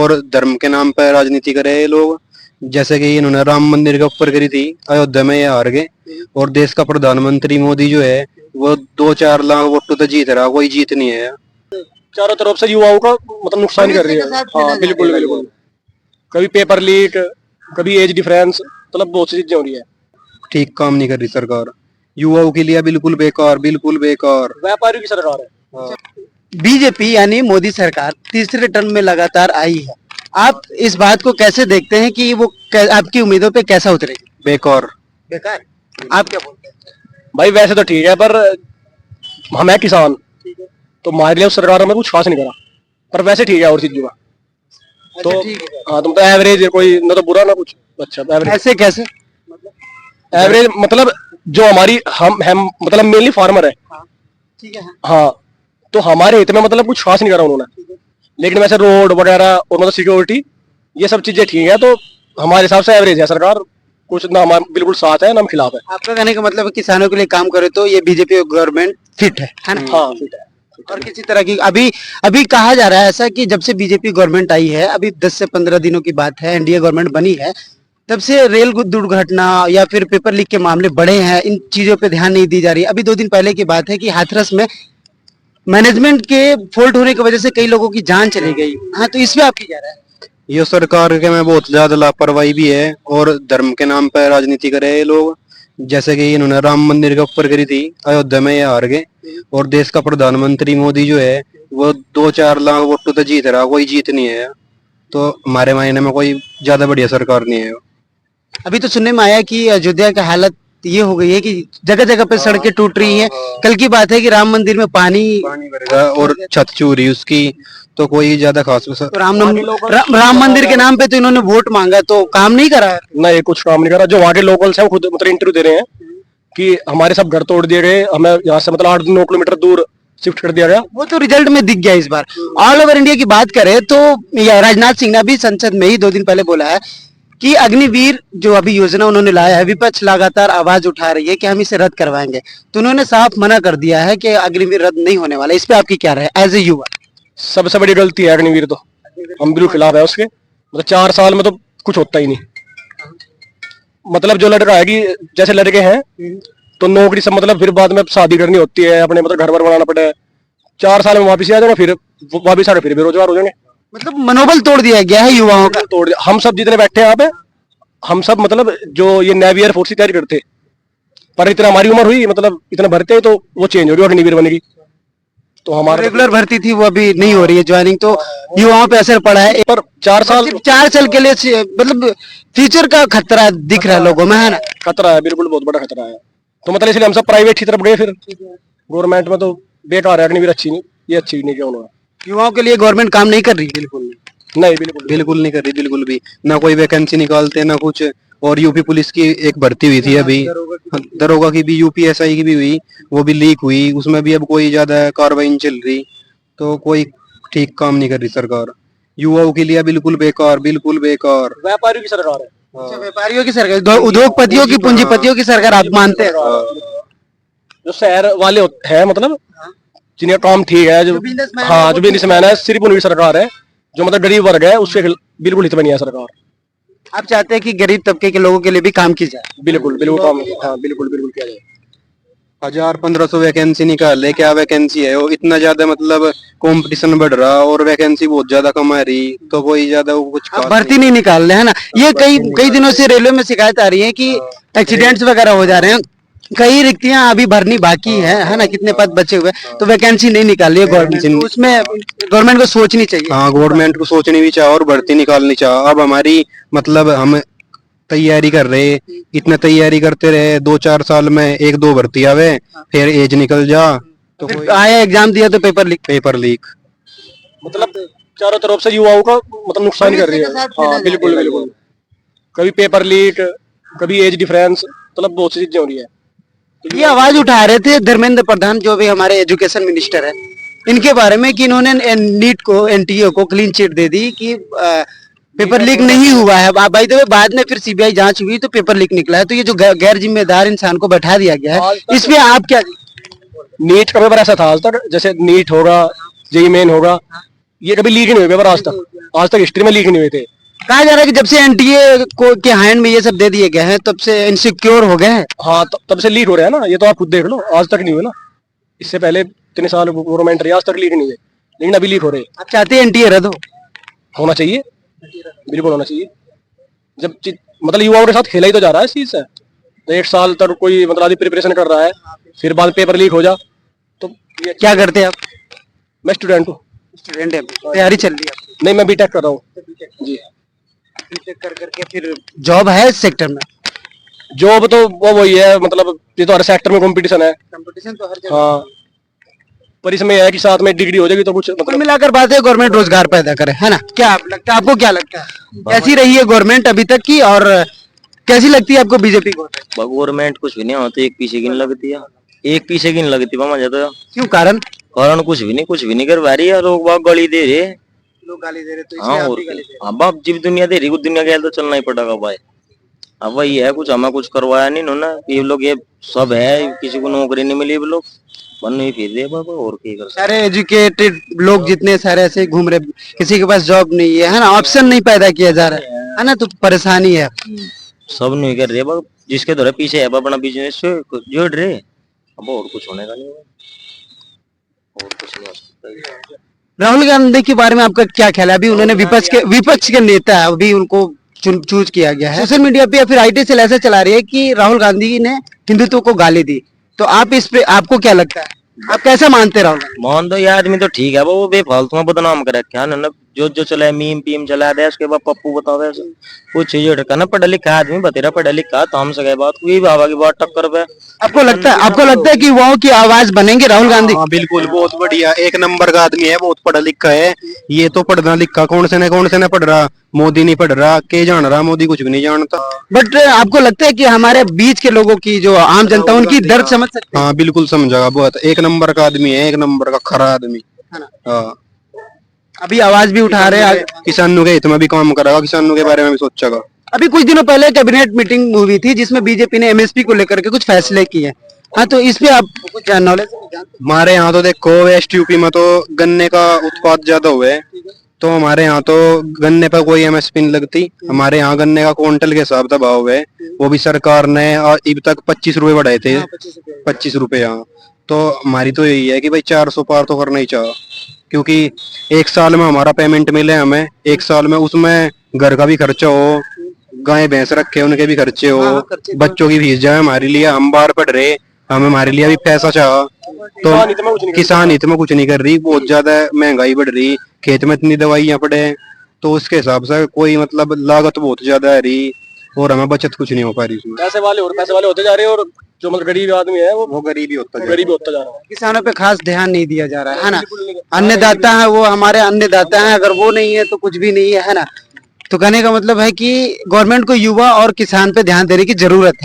और धर्म के नाम पर राजनीति करे ये लोग। जैसे कि इन्होंने राम मंदिर के ऊपर करी थी, अयोध्या में ये हार गए। और देश का प्रधानमंत्री मोदी जो है वो 2-4 लाख वोटों तो जीत रहा, कोई जीत नहीं है। चारों तरफ से युवाओं का मतलब नुकसान कर रही है। हाँ बिल्कुल बिल्कुल। कभी पेपर लीक, कभी एज डिफरेंस, मतलब बहुत सी चीजें हो रही है। ठीक काम नहीं कर रही सरकार, युवाओं के लिए बिल्कुल बेकार, बिल्कुल बेकार। व्यापारियों की सरकार है। हाँ। बीजेपी यानी मोदी सरकार तीसरे टर्म में लगातार आई है। आप इस बात को कैसे देखते हैं कि वो आपकी उम्मीदों पे कैसा उतरेगी? बेकार। बेकार। आप क्या बोलते हैं? भाई वैसे तो ठीक है, पर हम है किसान, तो हमारे लिए उस सरकार में कुछ खास नहीं करा, पर वैसे ठीक है और चीजों का तो। हाँ तुम तो एवरेज है, कोई ना तो बुरा ना कुछ अच्छा। एवरेज ऐसे कैसे? एवरेज मतलब जो हमारी हम मतलब मेनली फार्मर है। ठीक है। हाँ तो हमारे हित में मतलब कुछ खास नहीं करा उन्होंने, लेकिन वैसे रोड वगैरह और मतलब सिक्योरिटी ये सब चीजें ठीक है, तो हमारे हिसाब से एवरेज है सरकार। कुछ ना हमारे बिल्कुल साथ है ना हम खिलाफ है। आपका कहने का मतलब किसानों के लिए काम करे तो ये बीजेपी गवर्नमेंट फिट है ना? हाँ फिट है। और किसी तरह की अभी अभी कहा जा रहा है ऐसा कि जब से बीजेपी गवर्नमेंट आई है, अभी 10 से 15 दिनों की बात है, एनडीए गवर्नमेंट बनी है, तब से रेल दुर्घटना या फिर पेपर लीक के मामले बढ़े हैं। इन चीजों पे ध्यान नहीं दी जा रही। अभी 2 दिन पहले की बात है कि हाथरस में मैनेजमेंट के फॉल्ट होने की वजह से कई लोगों की जान चली गई। हाँ, तो इसमें आपकी क्या राय है? ये सरकार के में बहुत ज्यादा लापरवाही भी है और धर्म के नाम पर राजनीति करे ये लोग। जैसे कि इन्होंने राम मंदिर के ऊपर करी थी, अयोध्या में ये हार गए। और देश का प्रधानमंत्री मोदी जो है वो 2-4 लाख वोटों तो जीत रहा, कोई जीत नहीं है। तो हमारे मायने में कोई ज्यादा बढ़िया सरकार नहीं है। अभी तो सुनने में आया कि अयोध्या की हालत ये हो गई है कि जगह जगह पे सड़कें टूट रही हैं। कल की बात है कि राम मंदिर में पानी भरेगा और छत चूरी उसकी, तो कोई ज्यादा खास तो राम मंदिर के नाम पे तो इन्होंने वोट मांगा, तो काम नहीं करा है। नहीं कुछ काम नहीं करा। जो वहाँ के लोकल्स हैं वो खुद मतलब इंटरव्यू दे रहे हैं कि हमारे सब घर तोड़ दिए गए, हमें यहाँ से मतलब 8-9 किलोमीटर दूर शिफ्ट कर दिया गया। वो तो रिजल्ट में दिख गया इस बार। ऑल ओवर इंडिया की बात करें तो राजनाथ सिंह ने भी संसद में ही 2 दिन पहले बोला है कि अग्निवीर जो अभी योजना उन्होंने लाया है, विपक्ष लगातार आवाज उठा रही है कि हम इसे रद्द करवाएंगे, तो उन्होंने साफ मना कर दिया है कि अग्निवीर रद्द नहीं होने वाला। इस पे आपकी क्या राय एज ए युवा? सबसे बड़ी गलती है अग्निवीर, तो हम बिल्कुल खिलाफ है उसके। मतलब 4 साल में तो कुछ होता ही नहीं। मतलब जो लड़का है कि जैसे लड़के हैं तो नौकरी से मतलब फिर बाद में शादी करनी होती है, अपने मतलब घर बनाना पड़ता है। 4 साल में वापिस आ जाएंगे, फिर वापिस आकर फिर बेरोजगार हो जाएंगे। मतलब मनोबल तोड़ दिया गया है युवाओं का। तोड़ दिया। हम सब जितने बैठे हैं यहाँ पे, हम सब मतलब जो ये नेवी एयर फोर्स की तैयारी करते, पर इतना हमारी उम्र हुई मतलब इतना भरते हैं तो वो चेंज हो गई, अग्निवीर बनेगी। तो हमारा रेगुलर भर्ती थी वो अभी नहीं हो रही है ज्वाइनिंग, तो युवाओं पे असर पड़ा है। पर 4 साल 4 साल के लिए मतलब फ्यूचर का खतरा दिख रहा है लोगों में, है ना? खतरा है, बिल्कुल बहुत बड़ा खतरा है। तो मतलब इसलिए हम सब प्राइवेट की तरफ गए। फिर गवर्नमेंट में तो बेकार है, अग्निवीर अच्छी नहीं, ये अच्छी नहीं किया उन्होंने। युवाओं के लिए गवर्नमेंट काम नहीं कर रही। बिल्कुल नहीं, बिल्कुल नहीं कर रही, बिल्कुल भी ना। कोई वैकेंसी निकालते ना कुछ। और यूपी पुलिस की एक भर्ती हुई थी अभी, दरोगा की भी, यूपीएसआई की भी हुई, वो भी लीक हुई, उसमें भी अब कोई ज्यादा कार्रवाई नहीं चल रही। तो कोई ठीक काम नहीं कर रही सरकार, युवाओं के लिए बिल्कुल बेकार, बिल्कुल बेकार। व्यापारियों की सरकार है। अच्छा, व्यापारियों की सरकार, उद्योगपतियों की, पूंजीपतियों की सरकार आप मानते हैं? जो शहर वाले हैं मतलब जिनका काम ठीक है, जो हाँ जो बिजनेसमैन है, सिर्फ उनकी सरकार है। जो मतलब गरीब वर्ग है उसके बिल्कुल हित में नहीं है सरकार। आप चाहते हैं कि गरीब तबके के लोगों के लिए भी काम की जाए? बिल्कुल बिल्कुल काम, हाँ बिल्कुल बिल्कुल किया जाए। 1000-1500 वैकेंसी निकाल ले, क्या वैकेंसी है वो? इतना ज्यादा मतलब कंपटीशन बढ़ रहा और वैकेंसी बहुत ज्यादा कम आ रही, तो कोई ज्यादा वो कुछ आप भर्ती नहीं निकाल रहे, है ना? ये कई दिनों से रेलवे में शिकायत आ रही है कि एक्सीडेंट्स वगैरह हो जा रहे हैं, कई रिक्तियां अभी भरनी बाकी है ना? कितने पद बचे हुए, तो वैकेंसी नहीं निकाल रही है गवर्नमेंट। उसमें गवर्नमेंट को सोचनी चाहिए। हाँ, गवर्नमेंट को सोचनी भी चाहिए और भर्ती निकालनी चाहिए। अब हमारी मतलब हम तैयारी कर रहे, इतना तैयारी करते रहे, 2-4 साल में 1-2 भर्ती आवे, फिर एज निकल जा तो कोई आया एग्जाम दिया तो पेपर लीक। मतलब चारों तरफ से युवाओं का मतलब नुकसान कर रही है। हाँ बिल्कुल बिल्कुल। कभी पेपर लीक, कभी एज डिफरेंस, मतलब बहुत सी चीजें हो रही है। ये आवाज उठा रहे थे धर्मेंद्र प्रधान जो भी हमारे एजुकेशन मिनिस्टर है, इनके बारे में कि इन्होंने नीट को, एनटीए को क्लीन चिट दे दी कि पेपर लीक नहीं हुआ है। बाय द वे बाद में फिर सीबीआई जांच हुई तो पेपर लीक निकला है। तो ये जो गैर जिम्मेदार इंसान को बैठा दिया गया है, इसमें आप क्या? नीट का पेपर ऐसा था आज तक, जैसे नीट होगा, जेईई मेन होगा, ये कभी लीक नहीं हुए पेपर आज तक हिस्ट्री में लीक नहीं हुए थे। कहा जा रहा है कि जब से एनडीए को के हैंड में ये सब दे दिए गए हैं तब से इनसिक्योर हो गए हैं। हाँ, तब से लीक हो रहे हैं ना, ये तो आप खुद देख लो, आज तक नहीं हुए ना। इससे पहले इतने साल गवर्नमेंट रही, आज तक लीक नहीं हुए, लेकिन अभी लीक हो रहे हैं। आप चाहते हैं एनडीए रद्द हो? होना चाहिए, बिल्कुल होना चाहिए। मतलब युवाओं के साथ खेला ही तो जा रहा है इस चीज से। तो 1 साल तक कोई मतलब आदमी प्रिपरेशन कर रहा है, फिर बाद में पेपर लीक हो जा तो ये। क्या करते हैं आप? मैं स्टूडेंट हूँ। स्टूडेंट है, तैयारी चल रही है आपकी? नहीं, मैं बीटेक कर रहा हूँ जी। बीटेक कर करके फिर जॉब है इस सेक्टर में? जॉब तो वो वही है, मतलब ये तो हर सेक्टर में कंपटीशन है। कंपटीशन तो हर जगह। हाँ, पर इसमें है कि साथ में डिग्री हो जाएगी तो कुछ कुल मतलब। मिलाकर बात है गवर्नमेंट रोजगार पैदा करे, है ना? क्या लगता है आपको, क्या लगता है कैसी रही है गवर्नमेंट अभी तक की, और कैसी लगती है आपको बीजेपी गवर्नमेंट? गवर्नमेंट कुछ भी नहीं होती, एक पीछे की नहीं लगती है, एक पीछे की नहीं लगती मामा ज्यादा। क्यों, कारण? कारण कुछ भी नहीं कर पा रही है, लोग बाग गाली दे रहे। लोग गाली दे रहे तो हाँ, इसलिए आप और भी गाली दे रहे अब आप जब दुनिया दे रही कुछ दुनिया के तो चलना ही पड़ेगा भाई। अब वही है, कुछ हमें कुछ करवाया नहीं इन्होंने, ये लोग ये सब है, किसी को नौकरी नहीं मिली, वो लोग बन ही फिर रहे बाबा, और क्या कर हैं। सारे एजुकेटेड लोग जितने सारे ऐसे घूम रहे, किसी के पास जॉब नहीं है ना, ऑप्शन नहीं पैदा किया जा रहा है ना, तो परेशानी है। सकते। सब नहीं कर रहे बाबा, जिसके द्वारा पीछे है अपना बिजनेस जोड़ रहे, अब और कुछ होने का नहीं है, और कुछ नहीं हो सकता। राहुल गांधी के बारे में आपका क्या ख्याल है? अभी उन्होंने विपक्ष के नेता है, अभी उनको चूज किया गया है। सोशल मीडिया पे या फिर आईटी सेल ऐसा चला रही है कि राहुल गांधी ने हिंदुत्व को गाली दी, तो आप इस पे, आपको क्या लगता है, आप कैसा मानते हैं राहुल गांधी? मोहन तो ये आदमी तो ठीक है, वो बेफालतू में बदनाम कर रखा है ना, जो चला मीम पीम चला दे, उसके बाद पप्पू बता दे कुछ चीज ढका ना, पढ़ा लिखा आदमी बतेरा, पढ़ा लिखा तो हमसे गए बात कोई बाबा की बात टक्कर पे। आपको लगता है कि युवाओं की आवाज बनेंगे राहुल गांधी? हाँ बिल्कुल, बहुत बढ़िया, एक नंबर का आदमी है, बहुत पढ़ा लिखा है। ये तो पढ़ना लिखा कौन से ने पढ़ रहा, मोदी नहीं पढ़ रहा, के जान रहा, मोदी कुछ भी नहीं जानता। बट आपको लगता है कि हमारे बीच के लोगों की जो आम जनता उनकी दर्द समझ सकते हैं? हाँ बिल्कुल समझागा, बहुत एक नंबर का आदमी है, एक नंबर का खरा आदमी है ना? हाँ। अभी आवाज भी उठा रहे हैं। किसानों के हित में भी काम करेगा, किसानों के बारे में भी सोचेगा। अभी कुछ दिनों पहले कैबिनेट मीटिंग हुई थी जिसमें बीजेपी ने एमएसपी को लेकर के कुछ फैसले किए। हाँ, तो इस पे आप कुछ नॉलेज? हमारे यहाँ तो देखो, वेस्ट यूपी में तो गन्ने का उत्पाद ज्यादा हुआ है, तो हमारे यहाँ तो गन्ने पर कोई एमएसपी नहीं लगती। हमारे यहाँ गन्ने का क्विंटल के हिसाब से भाव है, वो भी सरकार ने अब तक 25 रुपए बढ़ाए थे, 25 रुपए। यहाँ तो हमारी तो यही है कि भाई 400 पार तो करना ही चाह, क्योंकि 1 साल में हमारा पेमेंट मिले हमें, 1 साल में उसमें घर का भी खर्चा हो, गाय भैंस रखे उनके भी खर्चे हो, बच्चों की फीस जाए, हमारे लिए हम बाहर पढ़ रहे, हमें हमारे लिए भी पैसा चाह, तो किसान हित में कुछ नहीं कर रही। बहुत ज्यादा महंगाई बढ़ रही, खेत में इतनी दवाइयां पड़े, तो उसके हिसाब से कोई मतलब लागत बहुत ज्यादा है रही, और हमें बचत कुछ नहीं हो पा रही इसमें। पैसे वाले होते जा रहे हैं, और जो मतलब गरीब आदमी है वो गरीबी होता है, गरीबी होता जा रहा है। किसानों पे खास ध्यान नहीं दिया जा रहा है ना? अन्नदाता है वो, हमारे अन्नदाता है, अगर वो नहीं है तो कुछ भी नहीं है ना? तो कहने का मतलब है कि गवर्नमेंट को युवा और किसान पे ध्यान देने की जरूरत है।